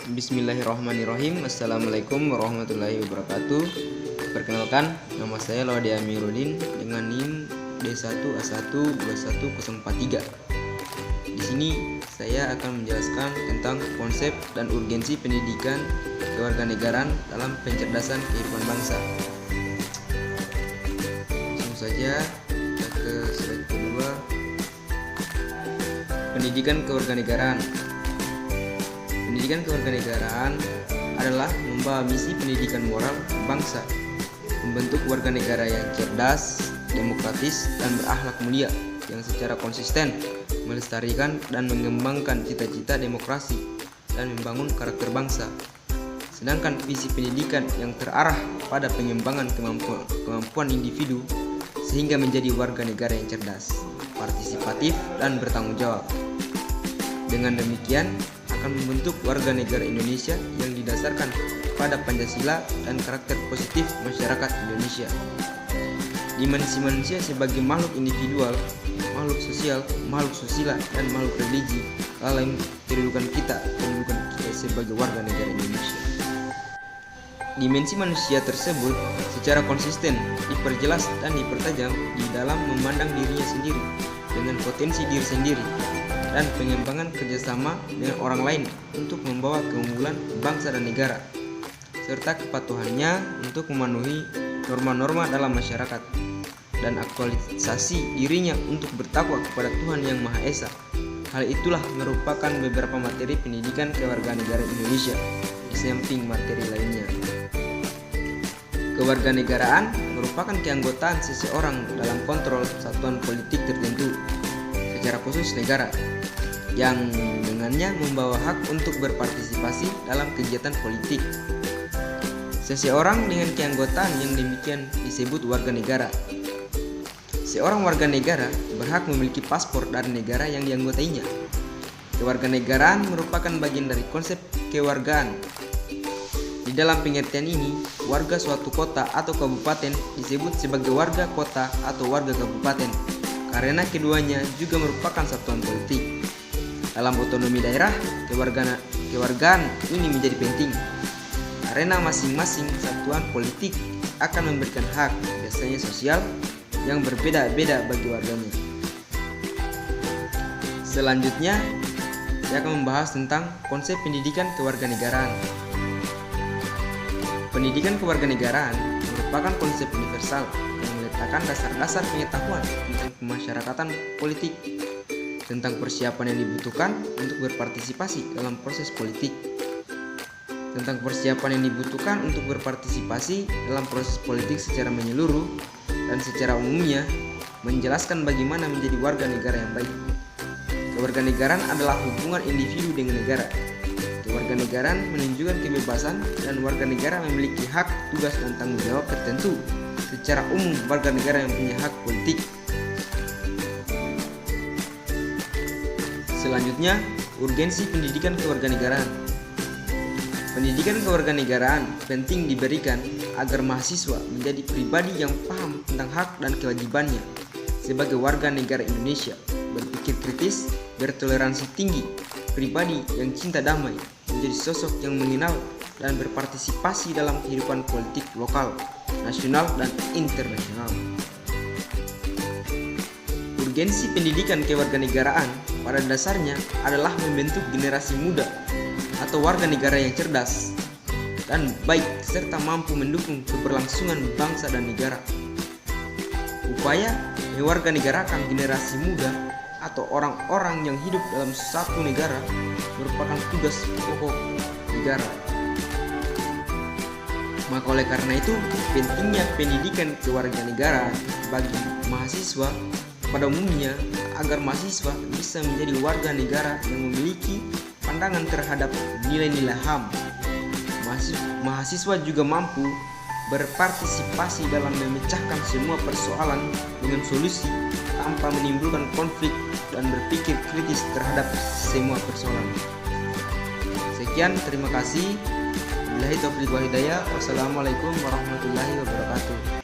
Bismillahirrahmanirrahim. Assalamualaikum warahmatullahi wabarakatuh. Perkenalkan, nama saya Laudia Amiruddin dengan NIM D1A1 21043. Di sini saya akan menjelaskan tentang konsep dan urgensi pendidikan kewarganegaraan dalam pencerdasan kehidupan bangsa. Langsung saja kita ke slide kedua. Pendidikan kewarganegaraan. Pendidikan kewarganegaraan adalah membawa misi pendidikan moral bangsa, membentuk warga negara yang cerdas, demokratis, dan berakhlak mulia yang secara konsisten melestarikan dan mengembangkan cita-cita demokrasi dan membangun karakter bangsa. Sedangkan visi pendidikan yang terarah pada pengembangan kemampuan individu sehingga menjadi warga negara yang cerdas, partisipatif, dan bertanggung jawab. Dengan demikian akan membentuk warga negara Indonesia yang didasarkan pada Pancasila dan karakter positif masyarakat Indonesia. Dimensi manusia sebagai makhluk individual, makhluk sosial, makhluk susila, dan makhluk religi dalam kedudukan kita sebagai warga negara Indonesia. Dimensi manusia tersebut secara konsisten diperjelas dan dipertajam di dalam memandang dirinya sendiri dengan potensi diri sendiri dan pengembangan kerjasama dengan orang lain untuk membawa keunggulan bangsa dan negara, serta kepatuhannya untuk memenuhi norma-norma dalam masyarakat, dan aktualisasi dirinya untuk bertakwa kepada Tuhan Yang Maha Esa. Hal itulah merupakan beberapa materi pendidikan kewarganegaraan Indonesia di samping materi lainnya. Kewarganegaraan merupakan keanggotaan seseorang dalam kontrol satuan politik tertentu, secara khusus negara, yang dengannya membawa hak untuk berpartisipasi dalam kegiatan politik. Seseorang dengan keanggotaan yang demikian disebut warga negara. Seorang warga negara berhak memiliki paspor dari negara yang dianggotainya. Kewarganegaraan merupakan bagian dari konsep kewargaan. Di dalam pengertian ini, warga suatu kota atau kabupaten disebut sebagai warga kota atau warga kabupaten, karena keduanya juga merupakan satuan politik. Dalam otonomi daerah, kewargaan ini menjadi penting karena masing-masing satuan politik akan memberikan hak, biasanya sosial, yang berbeda-beda bagi warganya. Selanjutnya, saya akan membahas tentang konsep pendidikan kewarganegaraan. Pendidikan kewarganegaraan merupakan konsep universal yang meletakkan dasar-dasar pengetahuan tentang pemasyarakatan politik, tentang persiapan yang dibutuhkan untuk berpartisipasi dalam proses politik, tentang persiapan yang dibutuhkan untuk berpartisipasi dalam proses politik secara menyeluruh, dan secara umumnya menjelaskan bagaimana menjadi warga negara yang baik. Kewarganegaraan adalah hubungan individu dengan negara. Kewarganegaraan menunjukkan kebebasan dan warga negara memiliki hak, tugas, dan tanggung jawab tertentu. Secara umum, warga negara yang punya hak politik. Selanjutnya, urgensi pendidikan kewarganegaraan. Pendidikan kewarganegaraan penting diberikan agar mahasiswa menjadi pribadi yang paham tentang hak dan kewajibannya sebagai warga negara Indonesia, berpikir kritis, bertoleransi tinggi, pribadi yang cinta damai, menjadi sosok yang mengenal dan berpartisipasi dalam kehidupan politik lokal, nasional, dan internasional. Urgensi pendidikan kewarganegaraan pada dasarnya adalah membentuk generasi muda atau warga negara yang cerdas dan baik serta mampu mendukung keberlangsungan bangsa dan negara. Upaya mewarganegarakan generasi muda atau orang-orang yang hidup dalam satu negara merupakan tugas pokok negara. Maka oleh karena itu, pentingnya pendidikan kewarganegaraan bagi mahasiswa pada umumnya agar mahasiswa bisa menjadi warga negara yang memiliki pandangan terhadap nilai-nilai HAM. Mahasiswa juga mampu berpartisipasi dalam memecahkan semua persoalan dengan solusi tanpa menimbulkan konflik dan berpikir kritis terhadap semua persoalan. Sekian, terima kasih. Wabillahi taufiq wal hidayah. Wassalamualaikum warahmatullahi wabarakatuh.